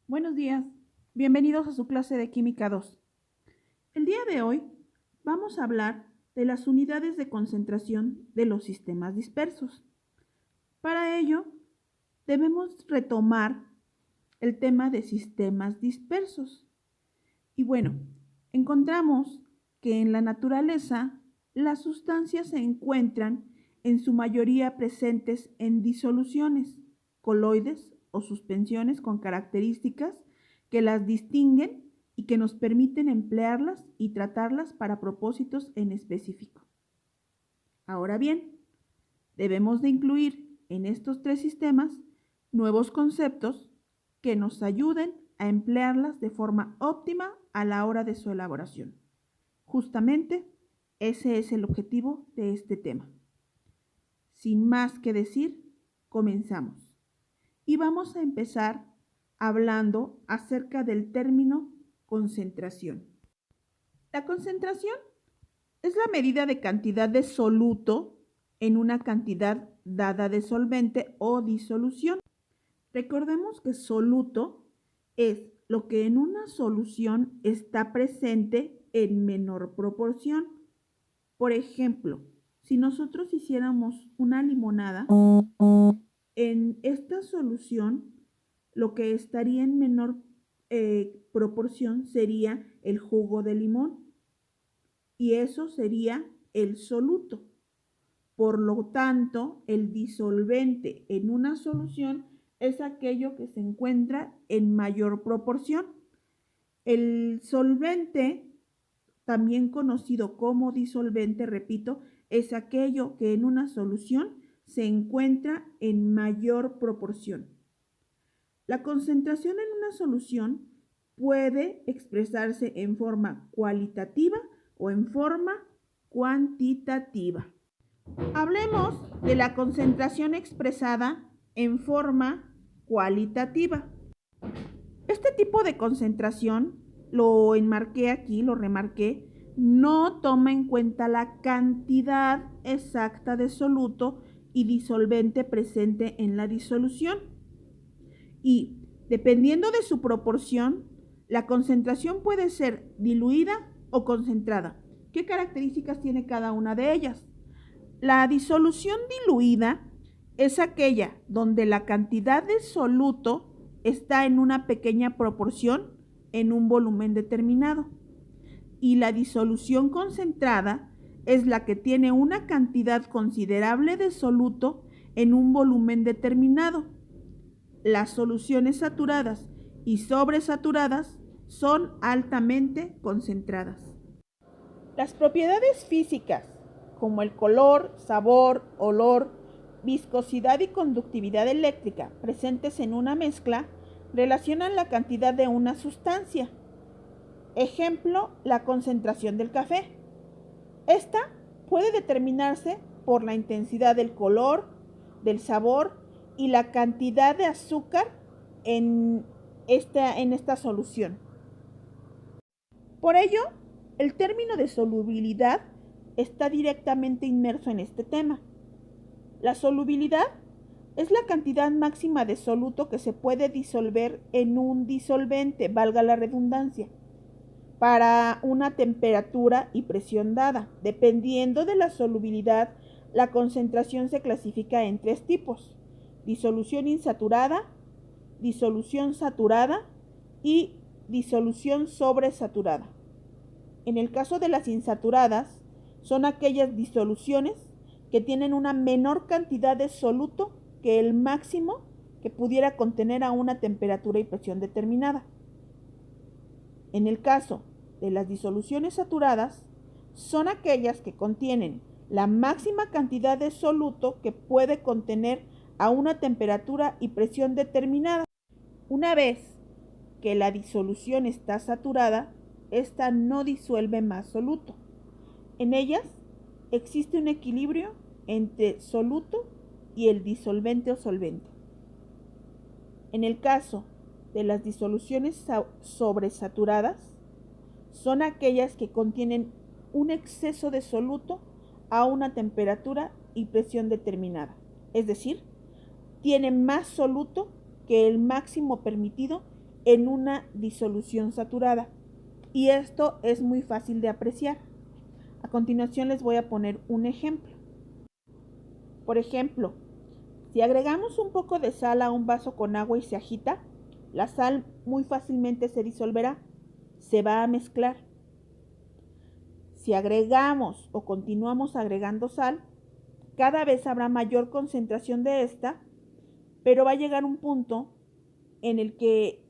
Buenos días, bienvenidos a su clase de Química 2. El día de hoy vamos a hablar de las unidades de concentración de los sistemas dispersos. Para ello, debemos retomar el tema de sistemas dispersos. Y bueno, encontramos que en la naturaleza las sustancias se encuentran en su mayoría presentes en disoluciones, coloides o suspensiones con características que las distinguen y que nos permiten emplearlas y tratarlas para propósitos en específico. Ahora bien, debemos de incluir en estos tres sistemas nuevos conceptos que nos ayuden a emplearlas de forma óptima a la hora de su elaboración. Justamente ese es el objetivo de este tema. Sin más que decir, comenzamos. Y vamos a empezar hablando acerca del término concentración. La concentración es la medida de cantidad de soluto en una cantidad dada de solvente o disolución. Recordemos que soluto es lo que en una solución está presente en menor proporción. Por ejemplo, si nosotros hiciéramos una limonada, en esta solución lo que estaría en menor proporción sería el jugo de limón y eso sería el soluto. Por lo tanto, el disolvente en una solución es aquello que se encuentra en mayor proporción. El solvente, también conocido como disolvente, repito, es aquello que en una solución se encuentra en mayor proporción. La concentración en una solución puede expresarse en forma cualitativa o en forma cuantitativa. Hablemos de la concentración expresada en forma cualitativa. Este tipo de concentración, lo enmarqué aquí, lo remarqué, no toma en cuenta la cantidad exacta de soluto y disolvente presente en la disolución. Y dependiendo de su proporción, la concentración puede ser diluida o concentrada. ¿Qué características tiene cada una de ellas? La disolución diluida es aquella donde la cantidad de soluto está en una pequeña proporción en un volumen determinado. Y la disolución concentrada es la que tiene una cantidad considerable de soluto en un volumen determinado. Las soluciones saturadas y sobresaturadas son altamente concentradas. Las propiedades físicas, como el color, sabor, olor, viscosidad y conductividad eléctrica presentes en una mezcla, relacionan la cantidad de una sustancia. Ejemplo, la concentración del café. Esta puede determinarse por la intensidad del color, del sabor y la cantidad de azúcar en esta solución. Por ello, el término de solubilidad está directamente inmerso en este tema. La solubilidad es la cantidad máxima de soluto que se puede disolver en un disolvente, valga la redundancia, para una temperatura y presión dada. Dependiendo de la solubilidad, la concentración se clasifica en tres tipos: disolución insaturada, disolución saturada y disolución sobresaturada. En el caso de las insaturadas, son aquellas disoluciones que tienen una menor cantidad de soluto que el máximo que pudiera contener a una temperatura y presión determinada. En el caso de las disoluciones saturadas, son aquellas que contienen la máxima cantidad de soluto que puede contener a una temperatura y presión determinada. Una vez que la disolución está saturada, esta no disuelve más soluto. En ellas existe un equilibrio entre soluto y el disolvente o solvente. En el caso de las disoluciones sobresaturadas, son aquellas que contienen un exceso de soluto a una temperatura y presión determinada. Es decir, tienen más soluto que el máximo permitido en una disolución saturada. Y esto es muy fácil de apreciar. A continuación les voy a poner un ejemplo. Por ejemplo, si agregamos un poco de sal a un vaso con agua y se agita, la sal muy fácilmente se disolverá, se va a mezclar. Si agregamos o continuamos agregando sal, cada vez habrá mayor concentración de esta, pero va a llegar un punto en el que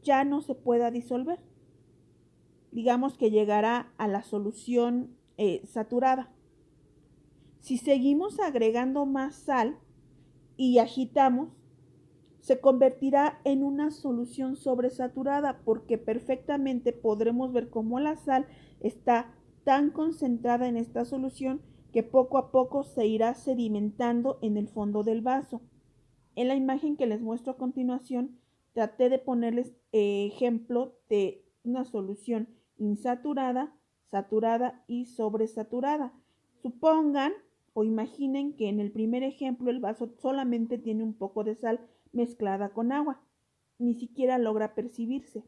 ya no se pueda disolver. Digamos que llegará a la solución saturada. Si seguimos agregando más sal y agitamos, se convertirá en una solución sobresaturada porque perfectamente podremos ver cómo la sal está tan concentrada en esta solución que poco a poco se irá sedimentando en el fondo del vaso. En la imagen que les muestro a continuación, traté de ponerles ejemplo de una solución insaturada, saturada y sobresaturada. Supongan o imaginen que en el primer ejemplo el vaso solamente tiene un poco de sal mezclada con agua. Ni siquiera logra percibirse.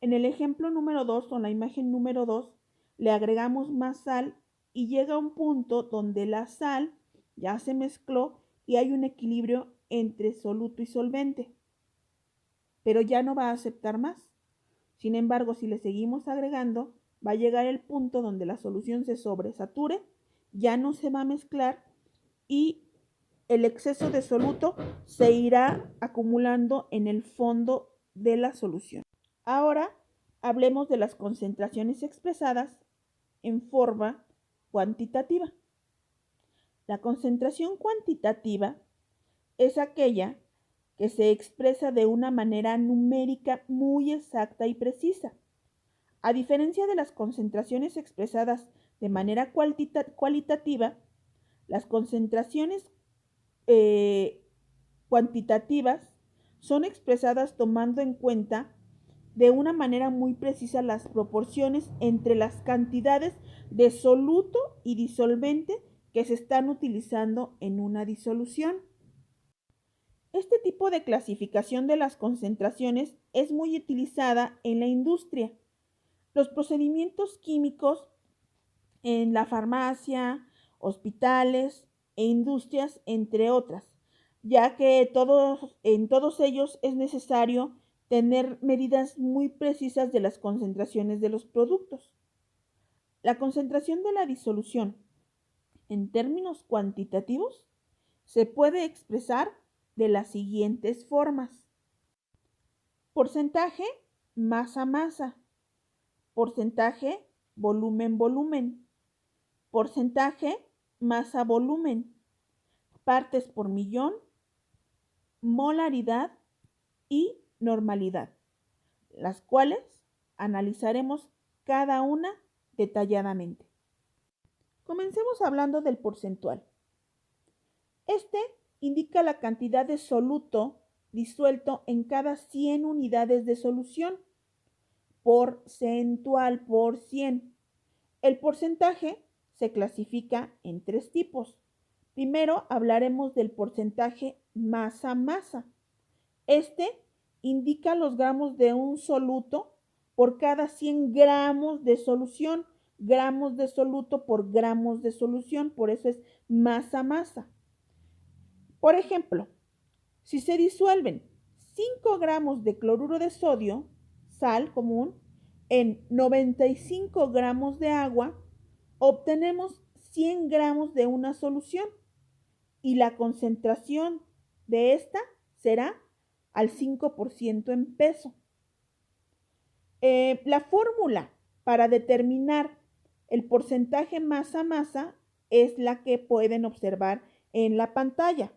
En el ejemplo número 2 o la imagen número 2 le agregamos más sal y llega un punto donde la sal ya se mezcló y hay un equilibrio entre soluto y solvente, pero ya no va a aceptar más. Sin embargo, si le seguimos agregando, va a llegar el punto donde la solución se sobresature, ya no se va a mezclar y el exceso de soluto se irá acumulando en el fondo de la solución. Ahora hablemos de las concentraciones expresadas en forma cuantitativa. La concentración cuantitativa es aquella que se expresa de una manera numérica muy exacta y precisa. A diferencia de las concentraciones expresadas de manera cualitativa, las concentraciones cuantitativas son expresadas tomando en cuenta de una manera muy precisa las proporciones entre las cantidades de soluto y disolvente que se están utilizando en una disolución. Este tipo de clasificación de las concentraciones es muy utilizada en la industria. Los procedimientos químicos en la farmacia, hospitales e industrias, entre otras, ya que en todos ellos es necesario tener medidas muy precisas de las concentraciones de los productos. La concentración de la disolución en términos cuantitativos se puede expresar de las siguientes formas. Porcentaje masa-masa, porcentaje volumen-volumen, porcentaje masa-volumen, partes por millón, molaridad y normalidad, las cuales analizaremos cada una detalladamente. Comencemos hablando del porcentual. Este indica la cantidad de soluto disuelto en cada 100 unidades de solución. Porcentual por 100. El porcentaje se clasifica en 3 tipos. Primero hablaremos del porcentaje masa-masa. Este indica los gramos de un soluto por cada 100 gramos de solución. Gramos de soluto por gramos de solución, por eso es masa-masa. Por ejemplo, si se disuelven 5 gramos de cloruro de sodio, sal común, en 95 gramos de agua, obtenemos 100 gramos de una solución y la concentración de esta será al 5% en peso. La fórmula para determinar el porcentaje masa-masa es la que pueden observar en la pantalla.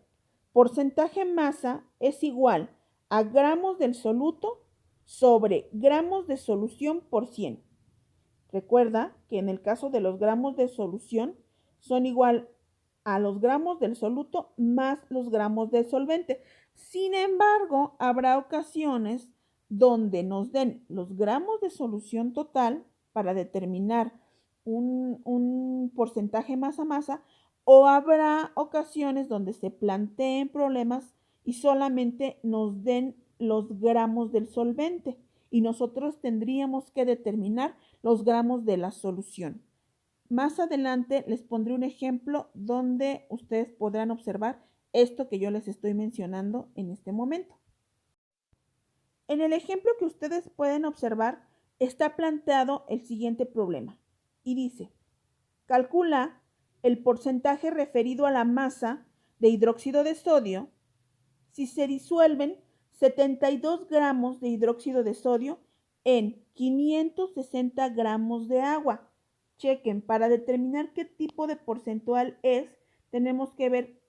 Porcentaje masa es igual a gramos del soluto sobre gramos de solución por 100. Recuerda que en el caso de los gramos de solución son igual a los gramos del soluto más los gramos de solvente. Sin embargo, habrá ocasiones donde nos den los gramos de solución total para determinar un porcentaje masa-masa, o habrá ocasiones donde se planteen problemas y solamente nos den los gramos del solvente y nosotros tendríamos que determinar los gramos de la solución. Más adelante les pondré un ejemplo donde ustedes podrán observar esto que yo les estoy mencionando en este momento. En el ejemplo que ustedes pueden observar está planteado el siguiente problema y dice: calcula el porcentaje referido a la masa de hidróxido de sodio si se disuelven 72 gramos de hidróxido de sodio en 560 gramos de agua. Chequen, para determinar qué tipo de porcentual es, tenemos que ver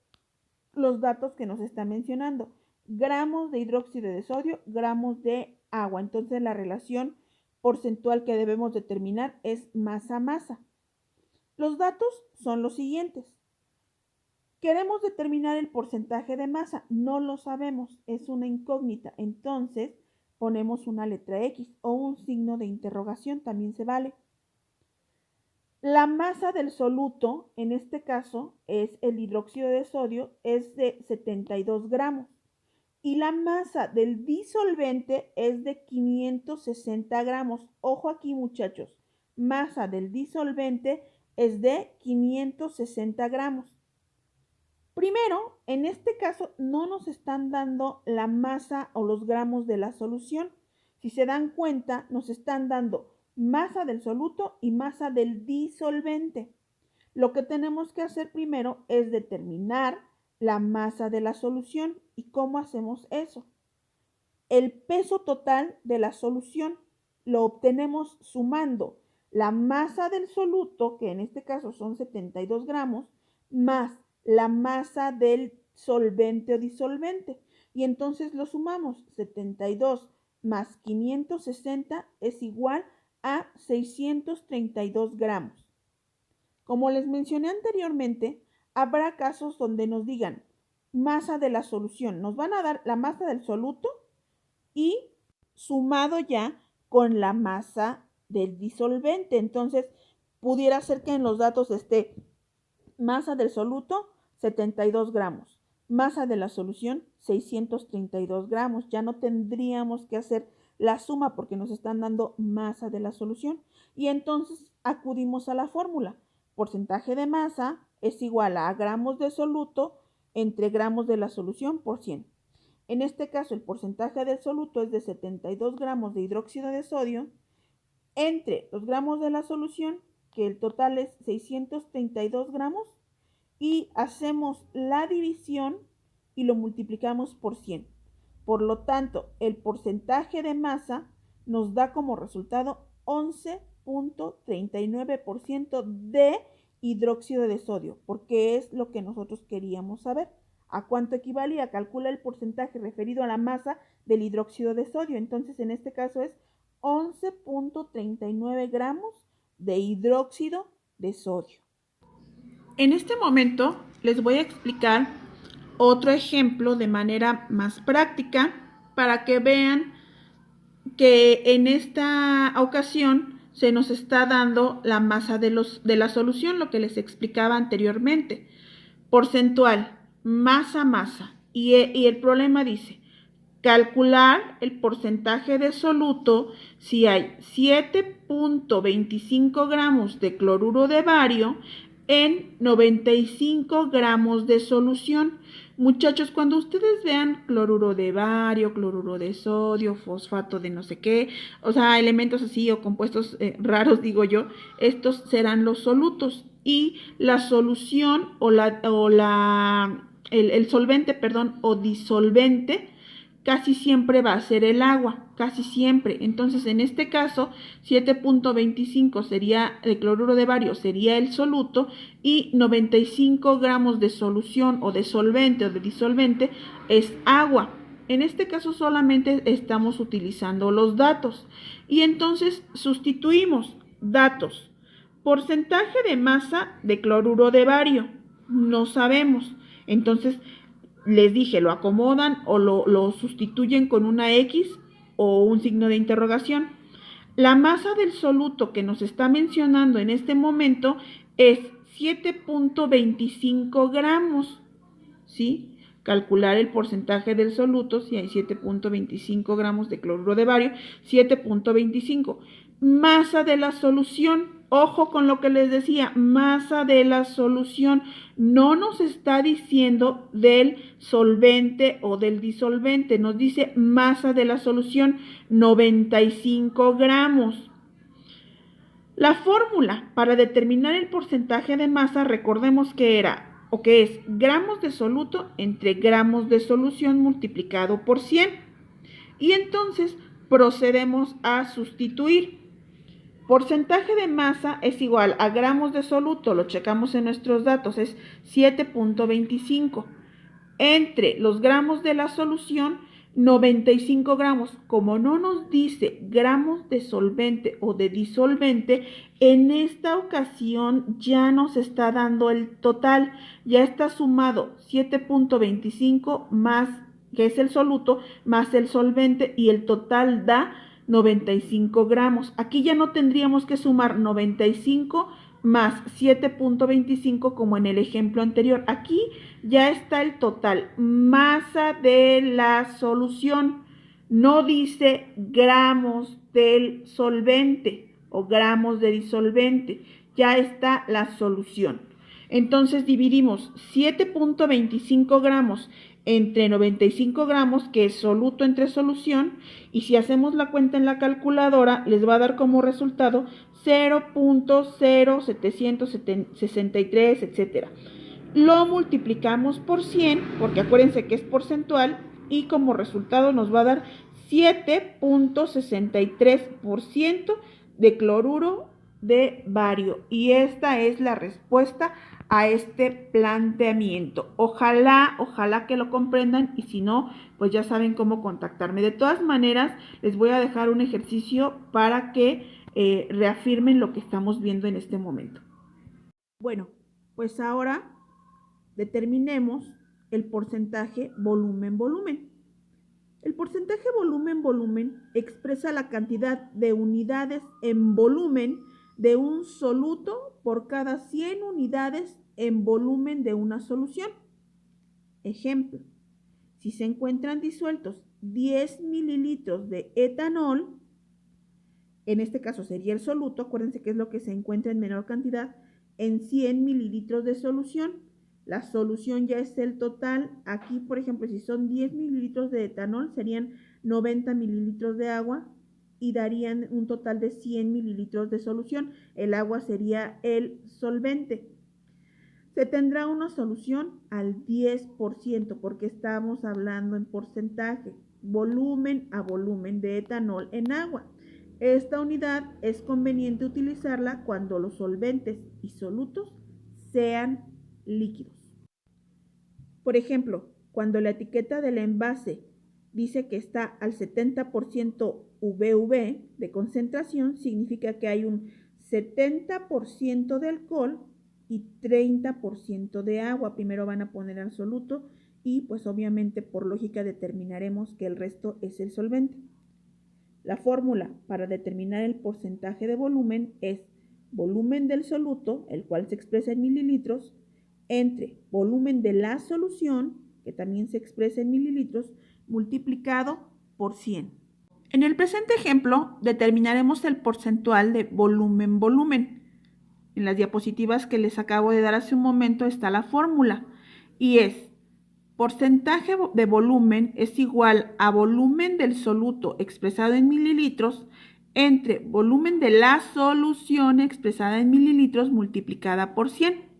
los datos que nos está mencionando. Gramos de hidróxido de sodio, gramos de agua. Entonces la relación porcentual que debemos determinar es masa-masa. Los datos son los siguientes. Queremos determinar el porcentaje de masa, no lo sabemos, es una incógnita. Entonces ponemos una letra X o un signo de interrogación, también se vale. La masa del soluto, en este caso, es el hidróxido de sodio, es de 72 gramos. Y la masa del disolvente es de 560 gramos. Ojo aquí, muchachos. Masa del disolvente es de 560 gramos. Primero, en este caso, no nos están dando la masa o los gramos de la solución. Si se dan cuenta, nos están dando masa del soluto y masa del disolvente. Lo que tenemos que hacer primero es determinar la masa de la solución. ¿Y cómo hacemos eso? El peso total de la solución lo obtenemos sumando la masa del soluto, que en este caso son 72 gramos, más la masa del solvente o disolvente. Y entonces lo sumamos. 72 más 560 es igual a 632 gramos. Como les mencioné anteriormente, habrá casos donde nos digan masa de la solución. Nos van a dar la masa del soluto y sumado ya con la masa del disolvente. Entonces, pudiera ser que en los datos esté masa del soluto, 72 gramos. Masa de la solución, 632 gramos. Ya no tendríamos que hacer la suma porque nos están dando masa de la solución. Y entonces acudimos a la fórmula. Porcentaje de masa es igual a gramos de soluto entre gramos de la solución por 100. En este caso, el porcentaje del soluto es de 72 gramos de hidróxido de sodio entre los gramos de la solución, que el total es 632 gramos, y hacemos la división y lo multiplicamos por 100. Por lo tanto, el porcentaje de masa nos da como resultado 11.39% de hidróxido de sodio, porque es lo que nosotros queríamos saber. ¿A cuánto equivalía? Calcula el porcentaje referido a la masa del hidróxido de sodio. Entonces, en este caso es 11.39 gramos de hidróxido de sodio. En este momento les voy a explicar otro ejemplo de manera más práctica para que vean que en esta ocasión se nos está dando la masa de la solución, lo que les explicaba anteriormente. Porcentual, masa. Y el problema dice, calcular el porcentaje de soluto si hay 7.25 gramos de cloruro de bario en 95 gramos de solución. Muchachos, cuando ustedes vean cloruro de bario, cloruro de sodio, fosfato de no sé qué, o sea, elementos así o compuestos raros, digo yo, estos serán los solutos. Y la solución el solvente, perdón, o disolvente, casi siempre va a ser el agua, casi siempre. Entonces, en este caso, 7.25 sería de cloruro de bario, sería el soluto, y 95 gramos de solución o de solvente o de disolvente es agua. En este caso solamente estamos utilizando los datos. Y entonces sustituimos datos. Porcentaje de masa de cloruro de bario, no sabemos. Entonces, les dije, lo acomodan o lo sustituyen con una X o un signo de interrogación. La masa del soluto que nos está mencionando en este momento es 7.25 gramos, ¿sí? calcular el porcentaje del soluto, si hay 7.25 gramos de cloruro de bario, 7.25. Masa de la solución. Ojo con lo que les decía, masa de la solución. No nos está diciendo del solvente o del disolvente, nos dice masa de la solución, 95 gramos. La fórmula para determinar el porcentaje de masa, recordemos que era, o que es, gramos de soluto entre gramos de solución multiplicado por 100. Y entonces procedemos a sustituir. Porcentaje de masa es igual a gramos de soluto, lo checamos en nuestros datos, es 7.25. Entre los gramos de la solución, 95 gramos. Como no nos dice gramos de solvente o de disolvente, en esta ocasión ya nos está dando el total. Ya está sumado 7.25 más, que es el soluto, más el solvente, y el total da 95 gramos. Aquí ya no tendríamos que sumar 95 más 7.25 como en el ejemplo anterior. Aquí ya está el total, masa de la solución. No dice gramos del solvente o gramos de disolvente. Ya está la solución. Entonces dividimos 7.25 gramos entre 95 gramos, que es soluto entre solución, y si hacemos la cuenta en la calculadora, les va a dar como resultado 0.0763, etc. Lo multiplicamos por 100, porque acuérdense que es porcentual, y como resultado nos va a dar 7.63% de cloruro de bario. Y esta es la respuesta a este planteamiento. Ojalá que lo comprendan, y si no, pues ya saben cómo contactarme. De todas maneras, les voy a dejar un ejercicio para que reafirmen lo que estamos viendo en este momento. Bueno, pues ahora determinemos el porcentaje volumen-volumen. El porcentaje volumen-volumen expresa la cantidad de unidades en volumen de un soluto por cada 100 unidades en volumen de una solución. Ejemplo, si se encuentran disueltos 10 mililitros de etanol, en este caso sería el soluto, acuérdense que es lo que se encuentra en menor cantidad, en 100 mililitros de solución. La solución ya es el total. Aquí, por ejemplo, si son 10 mililitros de etanol, serían 90 mililitros de agua y darían un total de 100 mililitros de solución. El agua sería el solvente. Se tendrá una solución al 10% porque estamos hablando en porcentaje, volumen a volumen de etanol en agua. Esta unidad es conveniente utilizarla cuando los solventes y solutos sean líquidos. Por ejemplo, cuando la etiqueta del envase dice que está al 70% VV de concentración, significa que hay un 70% de alcohol y 30% de agua. Primero van a poner al soluto y pues obviamente por lógica determinaremos que el resto es el solvente. La fórmula para determinar el porcentaje de volumen es volumen del soluto, el cual se expresa en mililitros, entre volumen de la solución, que también se expresa en mililitros, multiplicado por 100. En el presente ejemplo, determinaremos el porcentual de volumen-volumen. En las diapositivas que les acabo de dar hace un momento está la fórmula, y es porcentaje de volumen es igual a volumen del soluto expresado en mililitros entre volumen de la solución expresada en mililitros multiplicada por 100.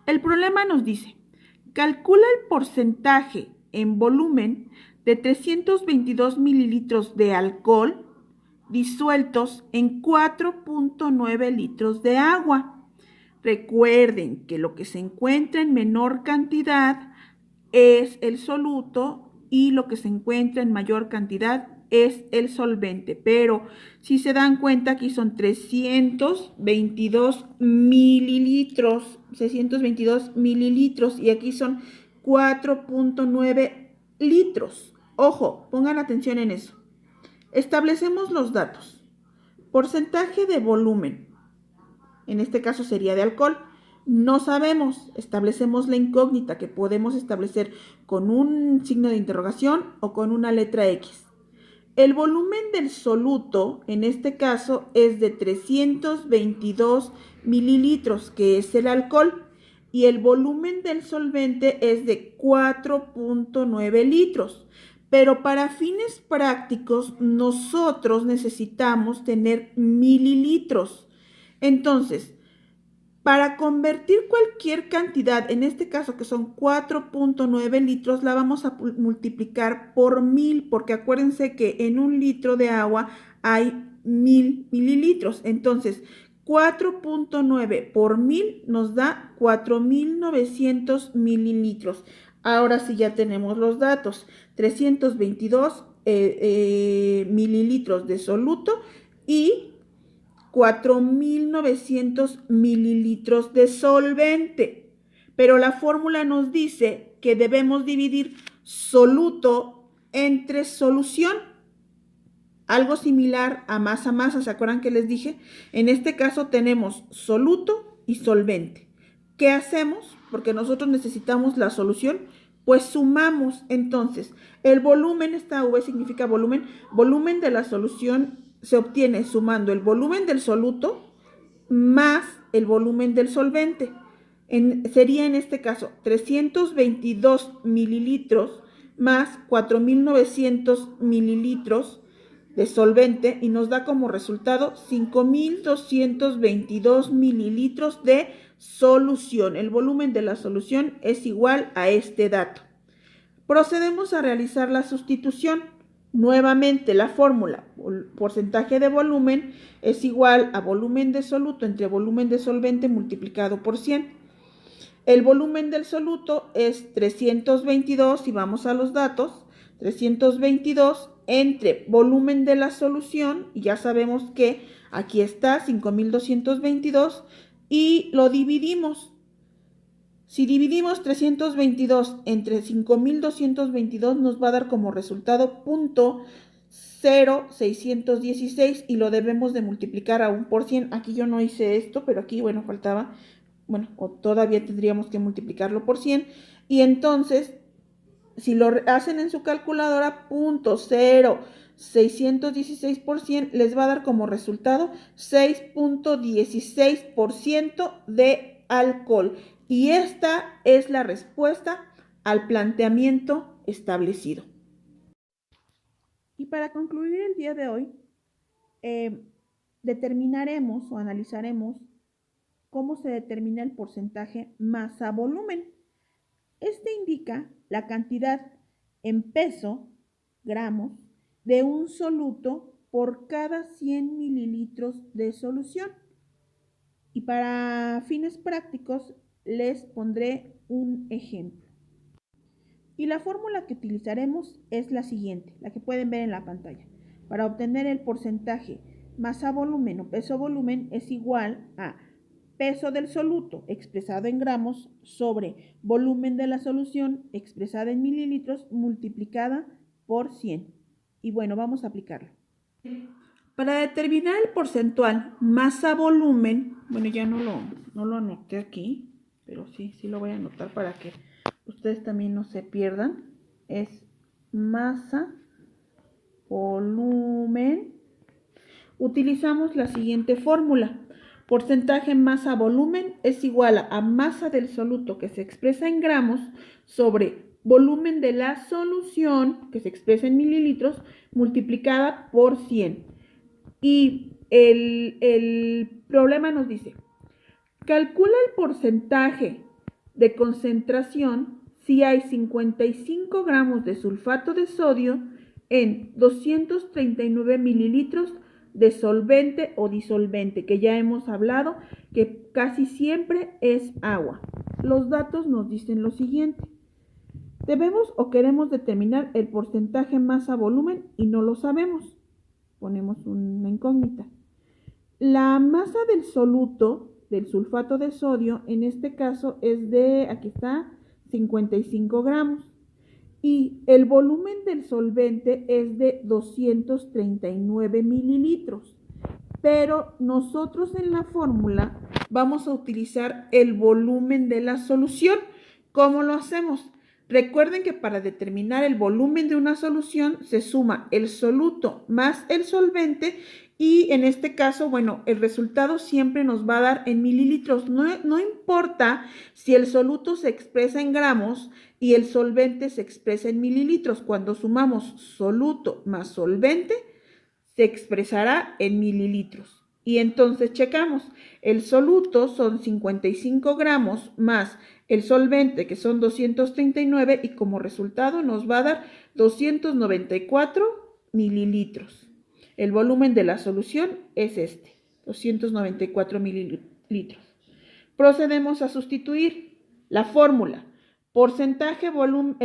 El problema nos dice, calcula el porcentaje en volumen de 322 mililitros de alcohol disueltos en 4.9 litros de agua. Recuerden que lo que se encuentra en menor cantidad es el soluto y lo que se encuentra en mayor cantidad es el solvente. Pero si se dan cuenta, aquí son 322 mililitros, y aquí son 4.9 litros. Ojo, pongan atención en eso. Establecemos los datos. Porcentaje de volumen, en este caso sería de alcohol, No sabemos, establecemos la incógnita que podemos establecer con un signo de interrogación o con una letra X. El volumen del soluto, en este caso, es de 322 mililitros, que es el alcohol, y el volumen del solvente es de 4.9 litros. Pero para fines prácticos, nosotros necesitamos tener mililitros. Entonces, para convertir cualquier cantidad, en este caso que son 4.9 litros, la vamos a multiplicar por 1000, porque acuérdense que en un litro de agua hay 1000 mililitros. Entonces, 4.9 por 1000 nos da 4900 mililitros. Ahora sí ya tenemos los datos. 322 mililitros de soluto y 4.900 mililitros de solvente. Pero la fórmula nos dice que debemos dividir soluto entre solución. Algo similar a masa, ¿se acuerdan que les dije? En este caso tenemos soluto y solvente. ¿Qué hacemos? Porque nosotros necesitamos la solución, pues sumamos. Entonces, el volumen, esta V significa volumen, volumen de la solución se obtiene sumando el volumen del soluto más el volumen del solvente. Sería en este caso 322 mililitros más 4.900 mililitros de solvente y nos da como resultado 5.222 mililitros de solución. El volumen de la solución es igual a este dato. Procedemos a realizar la sustitución. Nuevamente la fórmula, porcentaje de volumen es igual a volumen de soluto entre volumen de solvente multiplicado por 100. El volumen del soluto es 322, y vamos a los datos, 322 entre volumen de la solución, y ya sabemos que aquí está 5.222, y lo dividimos. Si dividimos 322 entre 5.222 nos va a dar como resultado 0.0616 y lo debemos de multiplicar a 1 por 100. Aquí yo no hice esto, pero aquí, bueno, faltaba, bueno, o todavía tendríamos que multiplicarlo por 100. Y entonces, si lo hacen en su calculadora, 0.0616 por 100 les va a dar como resultado 6.16% de alcohol. Y esta es la respuesta al planteamiento establecido. Y para concluir el día de hoy, determinaremos o analizaremos cómo se determina el porcentaje masa-volumen. Este indica la cantidad en peso, gramos, de un soluto por cada 100 mililitros de solución. Y para fines prácticos, les pondré un ejemplo. Y la fórmula que utilizaremos es la siguiente, la que pueden ver en la pantalla. Para obtener el porcentaje masa-volumen o peso-volumen es igual a peso del soluto expresado en gramos sobre volumen de la solución expresada en mililitros multiplicada por 100. Y bueno, vamos a aplicarlo. Para determinar el porcentual masa-volumen, bueno, ya no lo anoté aquí, pero sí lo voy a anotar para que ustedes también no se pierdan. Es masa, volumen. Utilizamos la siguiente fórmula. Porcentaje masa-volumen es igual a masa del soluto que se expresa en gramos sobre volumen de la solución que se expresa en mililitros multiplicada por 100. Y el problema nos dice, calcula el porcentaje de concentración si hay 55 gramos de sulfato de sodio en 239 mililitros de solvente o disolvente, que ya hemos hablado que casi siempre es agua. Los datos nos dicen lo siguiente. Debemos o queremos determinar el porcentaje masa-volumen y no lo sabemos. Ponemos una incógnita. La masa del soluto, del sulfato de sodio, en este caso es de, aquí está, 55 gramos. Y el volumen del solvente es de 239 mililitros. pero nosotros en la fórmula vamos a utilizar el volumen de la solución. ¿Cómo lo hacemos? Recuerden que para determinar el volumen de una solución se suma el soluto más el solvente y en este caso, bueno, el resultado siempre nos va a dar en mililitros. No importa si el soluto se expresa en gramos y el solvente se expresa en mililitros. Cuando sumamos soluto más solvente, se expresará en mililitros. Y entonces checamos, el soluto son 55 gramos más el solvente que son 239 y como resultado nos va a dar 294 mililitros. El volumen de la solución es este, 294 mililitros. Procedemos a sustituir la fórmula. Porcentaje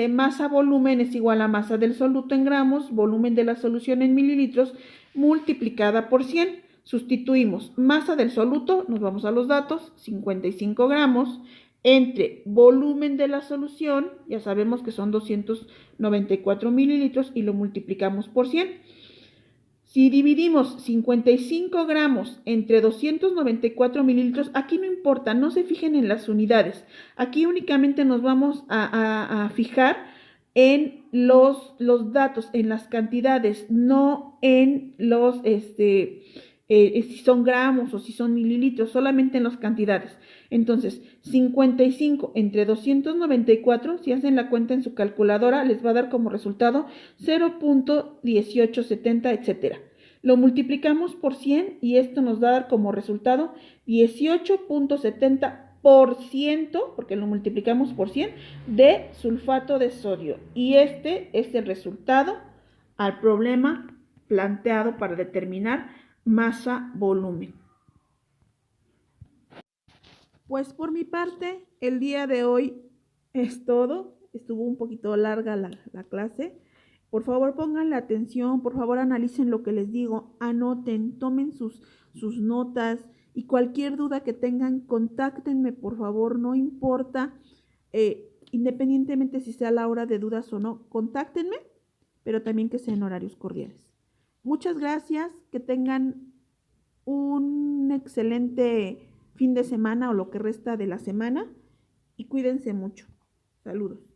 masa-volumen es igual a masa del soluto en gramos, volumen de la solución en mililitros, multiplicada por 100. Sustituimos masa del soluto, nos vamos a los datos, 55 gramos, entre volumen de la solución, ya sabemos que son 294 mililitros, y lo multiplicamos por 100. Si dividimos 55 gramos entre 294 mililitros, aquí no importa, no se fijen en las unidades. Aquí únicamente nos vamos a fijar en los datos, en las cantidades, no en los, si son gramos o si son mililitros, solamente en las cantidades. Entonces, 55 entre 294, si hacen la cuenta en su calculadora, les va a dar como resultado 0.1870, etc. Lo multiplicamos por 100 y esto nos va a dar como resultado 18.70%, porque lo multiplicamos por 100, de sulfato de sodio. Y este es el resultado al problema planteado para determinar masa-volumen. Pues por mi parte, el día de hoy es todo. Estuvo un poquito larga la clase. Por favor, pónganle atención, por favor, analicen lo que les digo, anoten, tomen sus notas y cualquier duda que tengan, contáctenme, por favor, no importa, independientemente si sea la hora de dudas o no, contáctenme, pero también que sean horarios cordiales. Muchas gracias, que tengan un excelente fin de semana o lo que resta de la semana y cuídense mucho. Saludos.